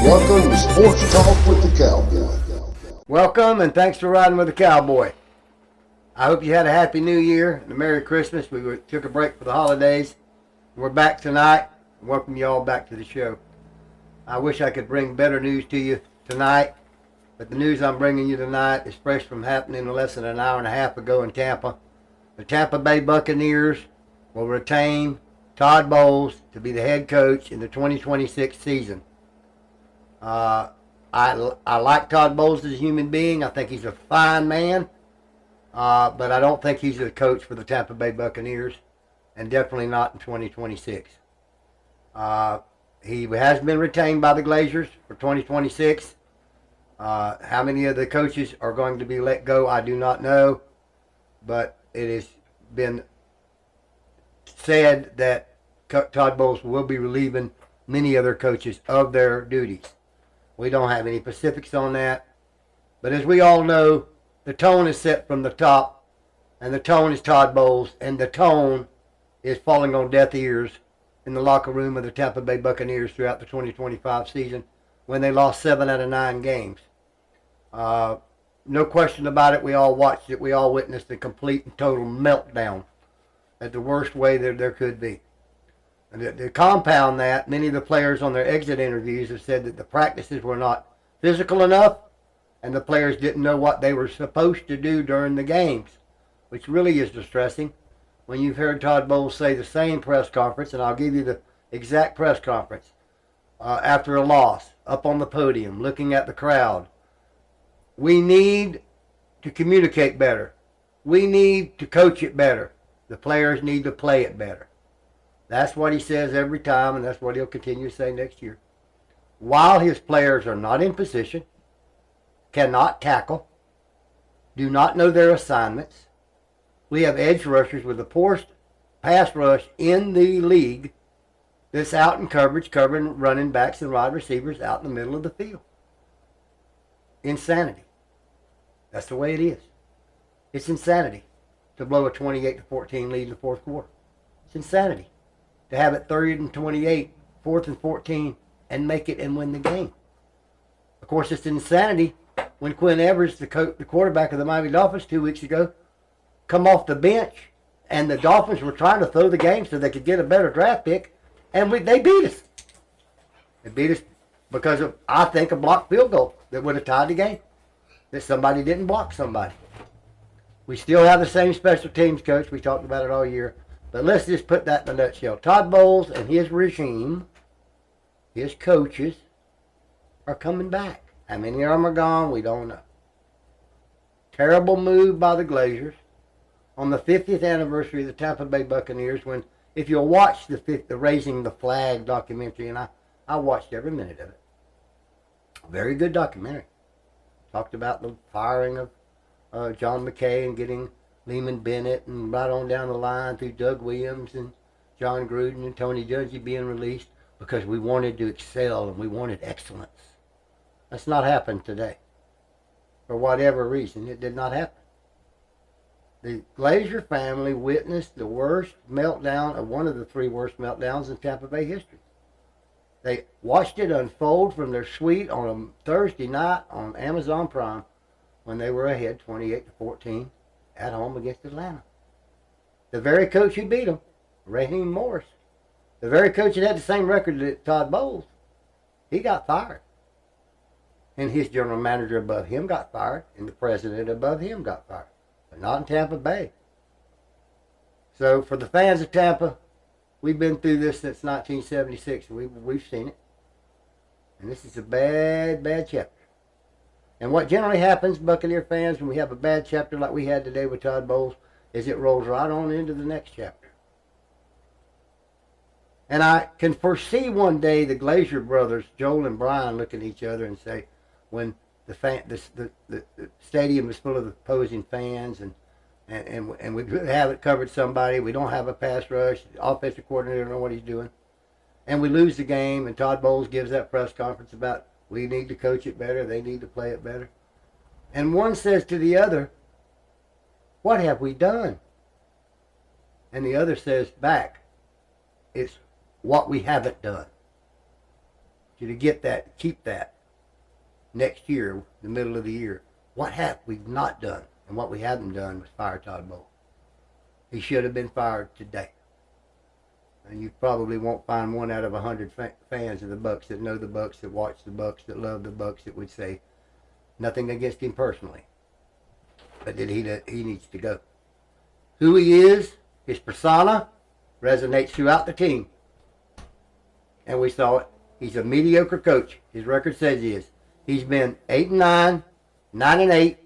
Welcome to Sports Talk with the Cowboy. Welcome and thanks for riding with the Cowboy. I hope you had a happy New Year and a Merry Christmas. We took a break for the holidays. We're back tonight. Welcome you all back to the show. I wish I could bring better news to you tonight, but the news I'm bringing you tonight is fresh from happening less than an hour and a half ago in Tampa. The Tampa Bay Buccaneers will retain Todd Boles to be the head coach in the 2026 season. I like Todd Boles as a human being. I think he's a fine man, but I don't think he's a coach for the Tampa Bay Buccaneers, and definitely not in 2026. He has been retained by the Glazers for 2026. How many of the coaches are going to be let go, I do not know, but it has been said that Todd Boles will be relieving many other coaches of their duties. We don't have any specifics on that. But as we all know, the tone is set from the top, and the tone is Todd Boles, and the tone is falling on deaf ears in the locker room of the Tampa Bay Buccaneers throughout the 2025 season when they lost 7 out of 9 games. No question about it. We all watched it. We all witnessed the complete and total meltdown at the worst way that there could be. And to compound that, many of the players on their exit interviews have said that the practices were not physical enough and the players didn't know what they were supposed to do during the games, which really is distressing when you've heard Todd Boles say the same press conference, and I'll give you the exact press conference, after a loss, up on the podium, looking at the crowd. We need to communicate better. We need to coach it better. The players need to play it better. That's what he says every time, and that's what he'll continue to say next year. While his players are not in position, cannot tackle, do not know their assignments, we have edge rushers with the poorest pass rush in the league that's out in coverage, covering running backs and wide receivers out in the middle of the field. Insanity. That's the way it is. It's insanity to blow a 28-14 lead in the fourth quarter. It's insanity to have it 3rd and 28, 4th and 14, and make it and win the game. Of course, it's insanity when Quinn Ewers, the quarterback of the Miami Dolphins 2 weeks ago, come off the bench, and the Dolphins were trying to throw the game so they could get a better draft pick, and they beat us. They beat us because of, I think, a blocked field goal that would have tied the game, that somebody didn't block somebody. We still have the same special teams coach. We talked about it all year. But let's just put that in a nutshell. Todd Boles and his regime, his coaches, are coming back. How many of them are gone? We don't know. Terrible move by the Glazers on the 50th anniversary of the Tampa Bay Buccaneers, when, if you'll watch the Raising the Flag documentary, and I watched every minute of it. Very good documentary. Talked about the firing of John McKay and getting Lehman Bennett, and right on down the line through Doug Williams and John Gruden and Tony Dungy being released because we wanted to excel and we wanted excellence. That's not happened today. For whatever reason, it did not happen. The Glazer family witnessed the worst meltdown of one of the 3 worst meltdowns in Tampa Bay history. They watched it unfold from their suite on a Thursday night on Amazon Prime when they were ahead 28-14. At home against Atlanta. The very coach who beat them, Raheem Morris, the very coach that had the same record that Todd Boles, he got fired. And his general manager above him got fired, and the president above him got fired. But not in Tampa Bay. So for the fans of Tampa, we've been through this since 1976, and we've seen it. And this is a bad, bad chapter. And what generally happens, Buccaneer fans, when we have a bad chapter like we had today with Todd Boles, is it rolls right on into the next chapter. And I can foresee one day the Glazer brothers, Joel and Brian, look at each other and say, when the stadium is full of opposing fans and we haven't covered somebody, we don't have a pass rush, the offensive coordinator don't know what he's doing, and we lose the game, and Todd Boles gives that press conference about we need to coach it better. They need to play it better. And one says to the other, what have we done? And the other says back, it's what we haven't done. you to get that, keep that next year, the middle of the year. What have we not done? And what we haven't done was fire Todd Boles. He should have been fired today. And you probably won't find one out of 100 fans of the Bucs that know the Bucs, that watch the Bucs, that love the Bucs, that would say nothing against him personally, but that he needs to go. Who he is, his persona, resonates throughout the team. And we saw it. He's a mediocre coach. His record says he is. He's been 8-9, 9-8,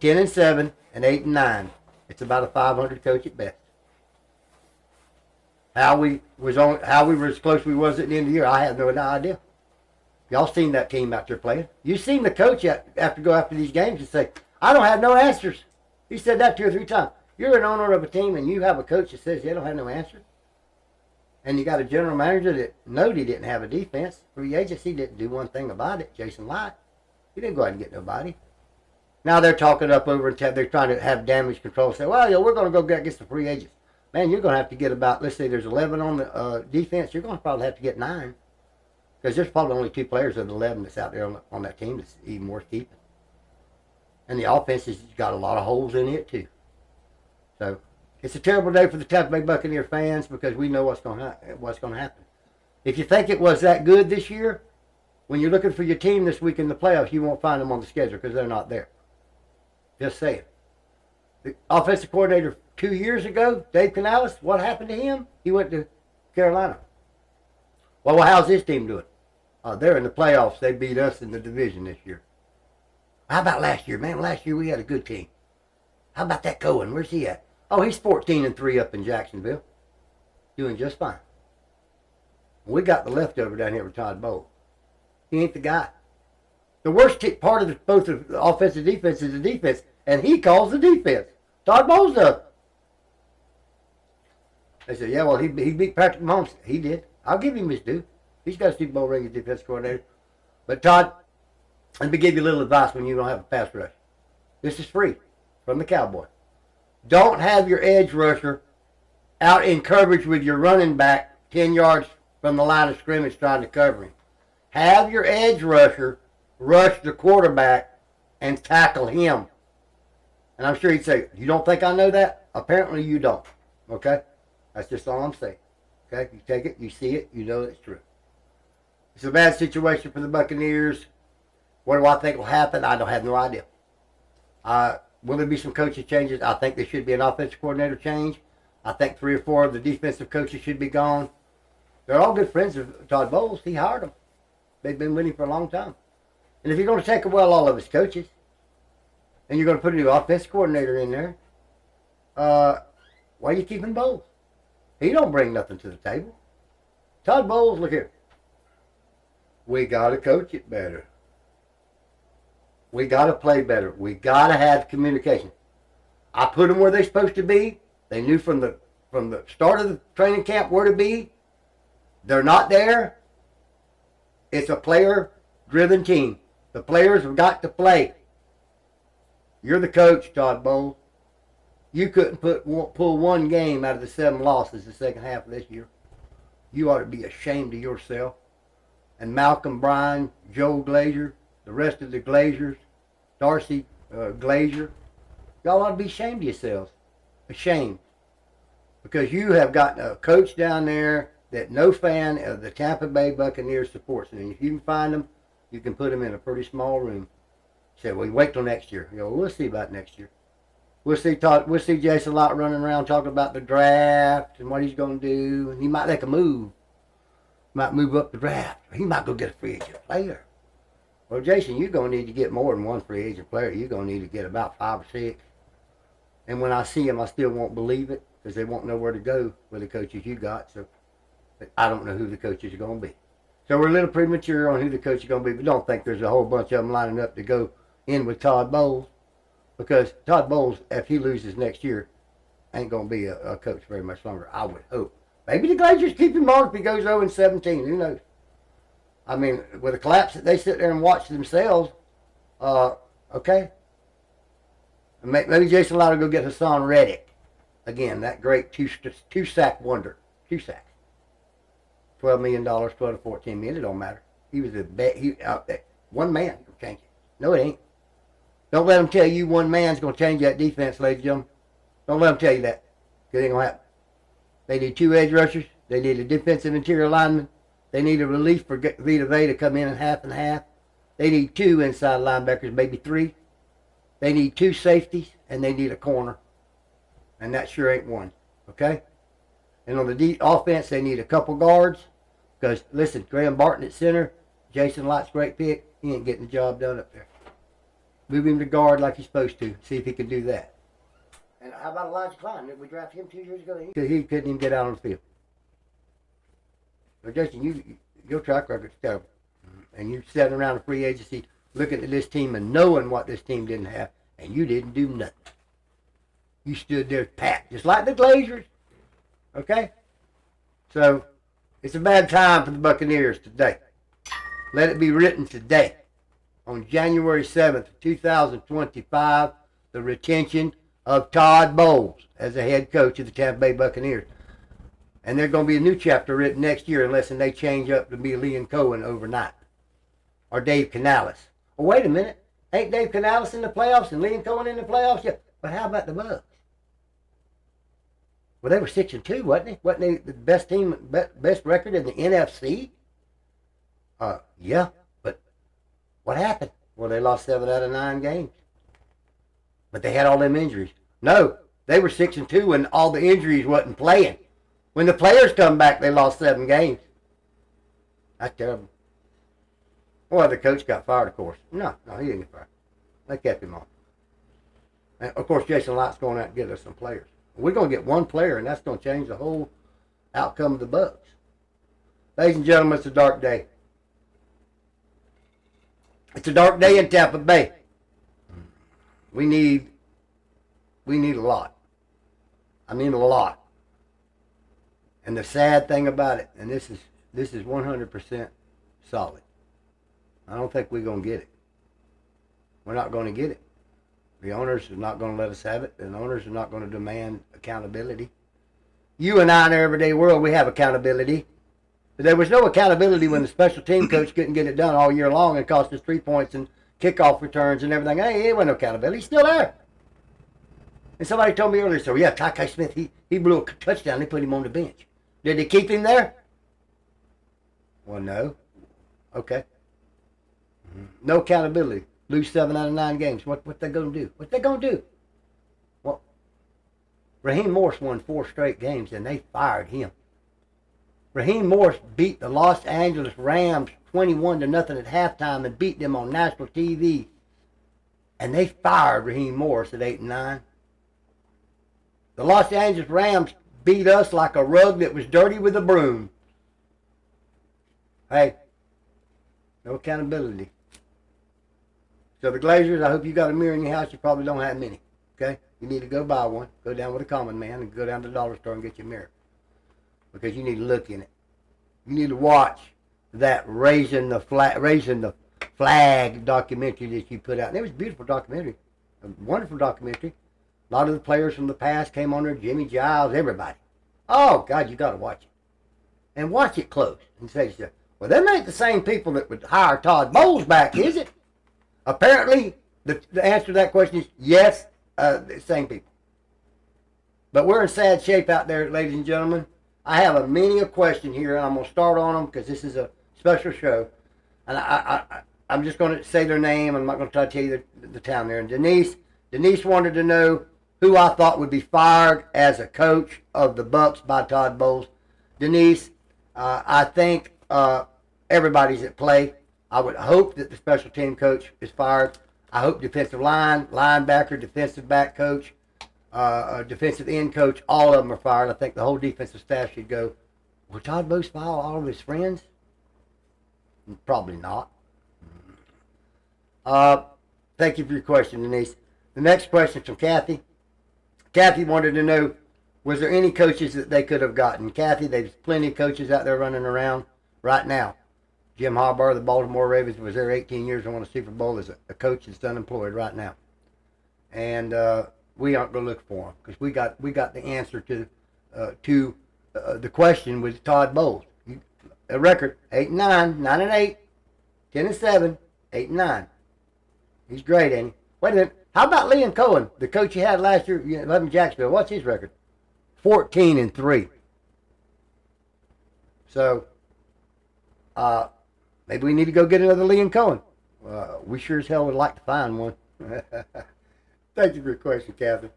10-7, and 8-9. It's about a 500 coach at best. How we were as close as we was at the end of the year, I have no idea. Y'all seen that team out there playing. You seen the coach go after these games and say, I don't have no answers. He said that 2 or 3 times. You're an owner of a team and you have a coach that says they don't have no answers. And you got a general manager that knowed he didn't have a defense. Free agency didn't do one thing about it. Jason Light. He didn't go out and get nobody. Now they're talking up over and they're trying to have damage control. Say, well, yeah, we're going to go get some free agents. Man, you're going to have to get about, let's say there's 11 on the defense. You're going to probably have to get 9. Because there's probably only 2 players of the 11 that's out there on that team that's even worth keeping. And the offense has got a lot of holes in it, too. So, it's a terrible day for the Tampa Bay Buccaneer fans because we know what's going to happen. If you think it was that good this year, when you're looking for your team this week in the playoffs, you won't find them on the schedule because they're not there. Just saying. The offensive coordinator 2 years ago, Dave Canales, what happened to him? He went to Carolina. Well, how's his team doing? They're in the playoffs. They beat us in the division this year. How about last year? Man, last year we had a good team. How about that Cohen? Where's he at? Oh, he's 14-3 up in Jacksonville. Doing just fine. We got the leftover down here with Todd Boles. He ain't the guy. The worst part of both the offensive defense is the defense, and he calls the defense. Todd Boles does. They said, yeah, well, he beat Patrick Mahomes. He did. I'll give him his due. He's got a Super Bowl ring as defense coordinator. But Todd, let me give you a little advice when you don't have a pass rush. This is free from the Cowboy. Don't have your edge rusher out in coverage with your running back 10 yards from the line of scrimmage trying to cover him. Have your edge rusher rush the quarterback and tackle him. And I'm sure he'd say, you don't think I know that? Apparently you don't. Okay? That's just all I'm saying. Okay? You take it, you see it, you know it's true. It's a bad situation for the Buccaneers. What do I think will happen? I don't have no idea. Will there be some coaching changes? I think there should be an offensive coordinator change. I think 3 or 4 of the defensive coaches should be gone. They're all good friends of Todd Boles. He hired them. They've been with him for a long time. And if you're going to take away all of his coaches, and you're going to put a new offensive coordinator in there, why are you keeping Boles? He don't bring nothing to the table. Todd Boles, look here. We got to coach it better. We got to play better. We got to have communication. I put them where they're supposed to be. They knew from the start of the training camp where to be. They're not there. It's a player-driven team. The players have got to play. You're the coach, Todd Boles. You couldn't pull one game out of the 7 losses the second half of this year. You ought to be ashamed of yourself. And Malcolm Bryan, Joe Glazier, the rest of the Glaziers, Darcy Glazier, y'all ought to be ashamed of yourselves. Ashamed. Because you have got a coach down there that no fan of the Tampa Bay Buccaneers supports. And if you can find them, you can put them in a pretty small room. Say, well, you wait till next year. You know, we'll see about next year. We'll see Jason Light running around talking about the draft and what he's going to do. And he might make a move. Might move up the draft. He might go get a free agent player. Well, Jason, you're going to need to get more than one free agent player. You're going to need to get about 5 or 6. And when I see them, I still won't believe it because they won't know where to go with the coaches you got. So I don't know who the coaches are going to be. So we're a little premature on who the coach is going to be, but don't think there's a whole bunch of them lining up to go in with Todd Boles, because Todd Boles, if he loses next year, ain't going to be a coach very much longer, I would hope. Maybe the Glazers keep him on if he goes 0-17. Who knows? I mean, with a collapse that they sit there and watch themselves, okay. Maybe Jason Light will go get Hassan Reddick. Again, that great two-sack wonder. 2 sacks. $12 million, $12 to $14 million, it don't matter. He was one man can change it. No, it ain't. Don't let them tell you one man's going to change that defense, ladies and gentlemen. Don't let them tell you that. Because it ain't going to happen. They need 2 edge rushers. They need a defensive interior lineman. They need a relief for Vita Vea to come in and half. They need 2 inside linebackers, maybe 3. They need 2 safeties, and they need a corner. And that sure ain't one. Okay? And on the offense, they need a couple guards. Because, listen, Graham Barton at center, Jason Lott's great pick. He ain't getting the job done up there. Move him to guard like he's supposed to. See if he can do that. And how about Elijah Klein? We drafted him 2 years ago. He couldn't even get out on the field. So, Justin, your track record's terrible. And you're sitting around a free agency looking at this team and knowing what this team didn't have, and you didn't do nothing. You stood there pat, just like the Glazers. Okay? So, it's a bad time for the Buccaneers today. Let it be written today. On January 7th, 2025, the retention of Todd Boles as the head coach of the Tampa Bay Buccaneers. And there's going to be a new chapter written next year unless they change up to be Liam Cohen overnight. Or Dave Canales. Well, wait a minute. Ain't Dave Canales in the playoffs and Liam Cohen in the playoffs? Yeah. But how about the Bucs? Well, they were 6-2, wasn't they? Wasn't they the best team, best record in the NFC? Yeah. But what happened? Well, they lost 7 out of 9 games. But they had all them injuries. No, they were 6-2 when all the injuries wasn't playing. When the players come back, they lost 7 games. That's terrible. Well, the coach got fired, of course. No, he didn't get fired. They kept him on. And, of course, Jason Lott's going out and get us some players. We're going to get one player, and that's going to change the whole outcome of the Bucs. Ladies and gentlemen, it's a dark day. It's a dark day in Tampa Bay. We need a lot. I mean a lot. And the sad thing about it, and this is 100% solid. I don't think we're going to get it. We're not going to get it. The owners are not going to let us have it. And the owners are not going to demand accountability. You and I in our everyday world, we have accountability. But there was no accountability when the special team coach couldn't get it done all year long and cost us 3 points and kickoff returns and everything. Hey, there wasn't no accountability. He's still there. And somebody told me earlier, so yeah, Ty Smith, he blew a touchdown. They put him on the bench. Did they keep him there? Well, no. Okay. No accountability. Lose 7 out of 9 games. What they going to do? What they going to do? Well, Raheem Morris won 4 straight games, and they fired him. Raheem Morris beat the Los Angeles Rams 21-0 at halftime and beat them on national TV. And they fired Raheem Morris at 8-9. The Los Angeles Rams beat us like a rug that was dirty with a broom. Hey, no accountability. So the Glazers, I hope you got a mirror in your house. You probably don't have many. Okay? You need to go buy one. Go down with a common man and go down to the dollar store and get your mirror. Because you need to look in it. You need to watch that raising the flag documentary that you put out. And it was a beautiful documentary. A wonderful documentary. A lot of the players from the past came on there. Jimmy Giles, everybody. Oh, God, you got to watch it. And watch it close. And say to yourself, well, them ain't the same people that would hire Todd Boles back, is it? Apparently, the answer to that question is yes, the same people. But we're in sad shape out there, ladies and gentlemen. I have many a question here, and I'm going to start on them because this is a special show. And I'm just going to say their name. I'm not going to try to tell you the town there. And Denise wanted to know who I thought would be fired as a coach of the Bucs by Todd Boles. Denise, I think everybody's at play. I would hope that the special team coach is fired. I hope defensive line, linebacker, defensive back coach, defensive end coach, all of them are fired. I think the whole defensive staff should go. Will Todd Boles fire all of his friends? Probably not. Thank you for your question, Denise. The next question is from Kathy. Kathy wanted to know, was there any coaches that they could have gotten? Kathy, there's plenty of coaches out there running around right now. Jim Harbaugh of the Baltimore Ravens was there 18 years and won a Super Bowl as a coach that's unemployed right now. And we aren't going to look for him because we got the answer to the question with Todd Boles. A record 8-9, 9-8, 10-7, 8-9. He's great, ain't he? Wait a minute. How about Liam Cohen, the coach you had last year in Jacksonville? What's his record? 14-3. So, maybe we need to go get another Liam Cohen. We sure as hell would like to find one. Thank you for your question, Catherine.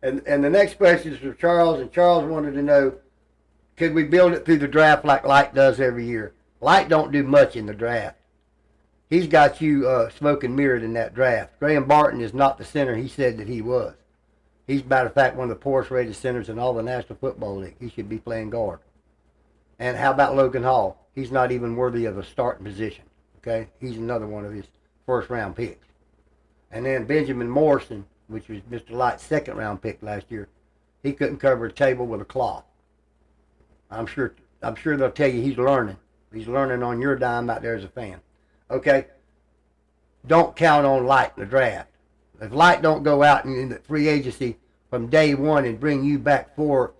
And the next question is from Charles, and Charles wanted to know, could we build it through the draft like Light does every year? Light don't do much in the draft. He's got you smoking mirrored in that draft. Graham Barton is not the center he said that he was. He's, matter of fact, one of the poorest rated centers in all the National Football League. He should be playing guard. And how about Logan Hall? He's not even worthy of a starting position. Okay? He's another one of his first-round picks. And then Benjamin Morrison, which was Mr. Light's second-round pick last year, he couldn't cover a table with a cloth. I'm sure they'll tell you he's learning. He's learning on your dime out there as a fan. Okay? Don't count on Light in the draft. If Light don't go out in the free agency from day one and bring you back 4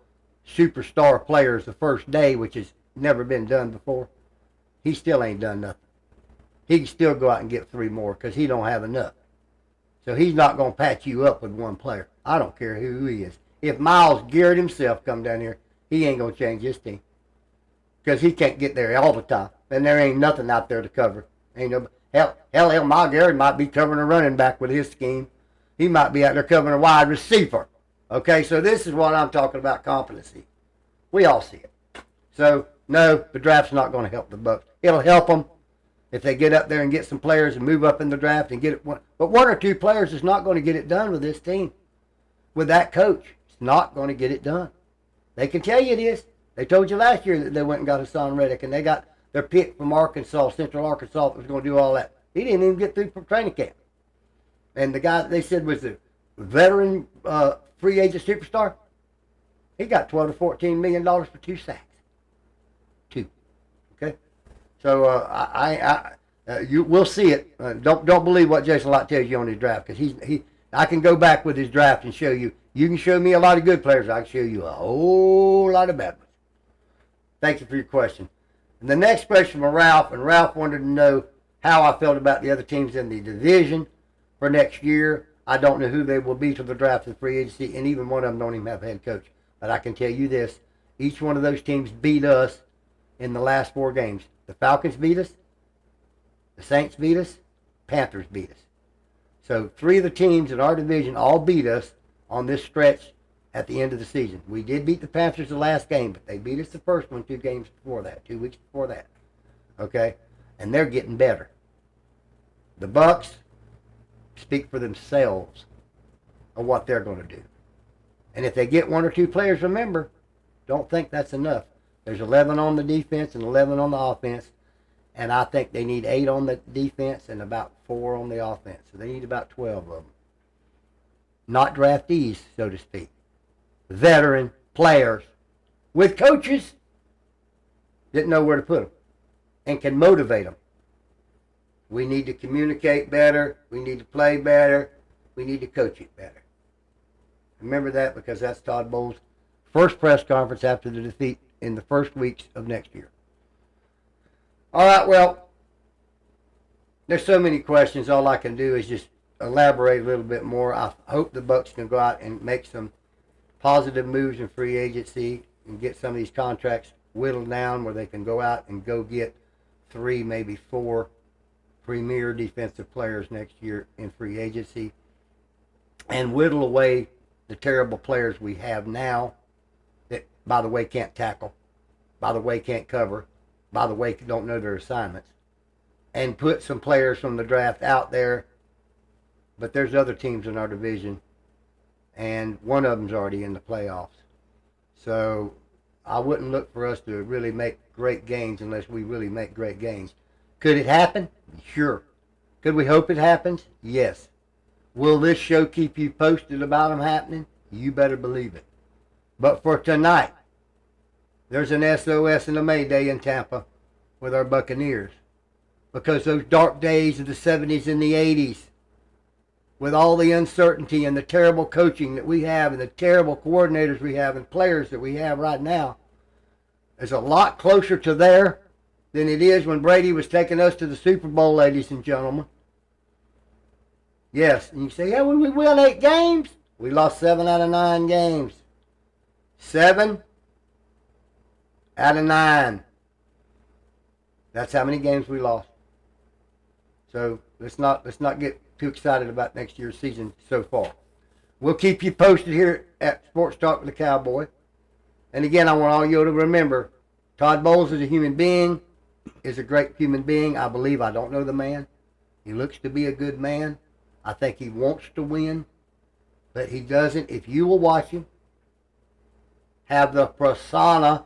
superstar players the first day, which has never been done before, he still ain't done nothing. He can still go out and get 3 more because he don't have enough. So he's not going to patch you up with one player. I don't care who he is. If Myles Garrett himself come down here, he ain't going to change his team because he can't get there all the time. And there ain't nothing out there to cover. Ain't no hell, Myles Garrett might be covering a running back with his scheme. He might be out there covering a wide receiver. Okay, so this is what I'm talking about, competency. We all see it. So, no, the draft's not going to help the Bucs. It'll help them if they get up there and get some players and move up in the draft and get it. But 1 or 2 players is not going to get it done with this team. With that coach, it's not going to get it done. They can tell you it is. They told you last year that they went and got Hassan Reddick, and they got their pick from Arkansas, Central Arkansas, that was going to do all that. He didn't even get through from training camp. And the guy that they said was the veteran free agent superstar, he got $12 to $14 million for 2 sacks. 2. Okay? So you will see it. Don't believe what Jason Light tells you on his draft, because I can go back with his draft and show you. You can show me a lot of good players. I can show you a whole lot of bad ones. Thank you for your question. And the next question from Ralph, and Ralph wanted to know how I felt about the other teams in the division for next year. I don't know who they will be to the draft and free agency, and even one of them don't even have a head coach. But I can tell you this, each one of those teams beat us in the last 4 games. The Falcons beat us, the Saints beat us, Panthers beat us. So 3 of the teams in our division all beat us on this stretch at the end of the season. We did beat the Panthers the last game, but they beat us the first one 2 games before that, 2 weeks before that. Okay? And they're getting better. The Bucs speak for themselves of what they're going to do. And if they get 1 or 2 players, remember, don't think that's enough. There's 11 on the defense and 11 on the offense, and I think they need 8 on the defense and about 4 on the offense. So they need about 12 of them. Not draftees, so to speak. Veteran players with coaches that know where to put them and can motivate them. We need to communicate better. We need to play better. We need to coach it better. Remember that, because that's Todd Boles' first press conference after the defeat in the first weeks of next year. All right, well, there's so many questions. All I can do is just elaborate a little bit more. I hope the Bucs can go out and make some positive moves in free agency and get some of these contracts whittled down where they can go out and go get 3, maybe 4 premier defensive players next year in free agency and whittle away the terrible players we have now that, by the way, can't tackle, by the way, can't cover, by the way, don't know their assignments, and put some players from the draft out there. But there's other teams in our division, and one of them's already in the playoffs. So I wouldn't look for us to really make great gains unless we really make great gains. Could it happen? Sure. Could we hope it happens? Yes. Will this show keep you posted about them happening? You better believe it. But for tonight, there's an SOS and a Mayday in Tampa with our Buccaneers. Because those dark days of the 70s and the 80s, with all the uncertainty and the terrible coaching that we have and the terrible coordinators we have and players that we have right now, is a lot closer to there than it is when Brady was taking us to the Super Bowl, ladies and gentlemen. Yes, and you say, yeah, we won 8 games. We lost 7 out of 9 games. 7 out of 9. That's how many games we lost. So let's not get too excited about next year's season so far. We'll keep you posted here at Sports Talk with the Cowboy. And again, I want all you to remember, Todd Boles is a human being, is a great human being. I believe. I don't know the man. He looks to be a good man. I think he wants to win, but he doesn't. If you will watch him, have the persona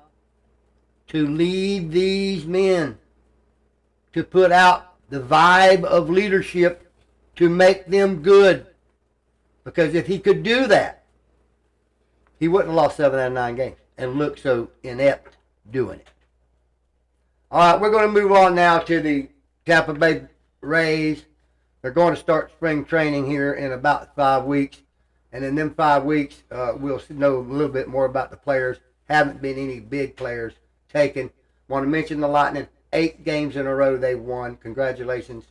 to lead these men, to put out the vibe of leadership to make them good. Because if he could do that, he wouldn't have lost 7 out of 9 games and look so inept doing it. All right, we're going to move on now to the Tampa Bay Rays. They're going to start spring training here in about 5 weeks. And in them 5 weeks, we'll know a little bit more about the players. Haven't been any big players taken. Want to mention the Lightning. 8 games in a row they've won. Congratulations.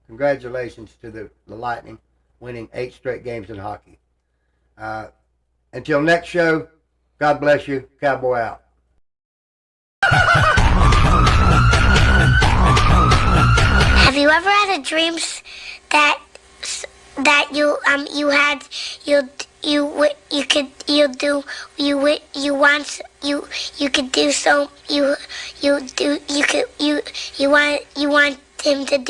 Congratulations to the Lightning winning 8 straight games in hockey. Until next show, God bless you. Cowboy out. Have you ever had a dream that you want him to do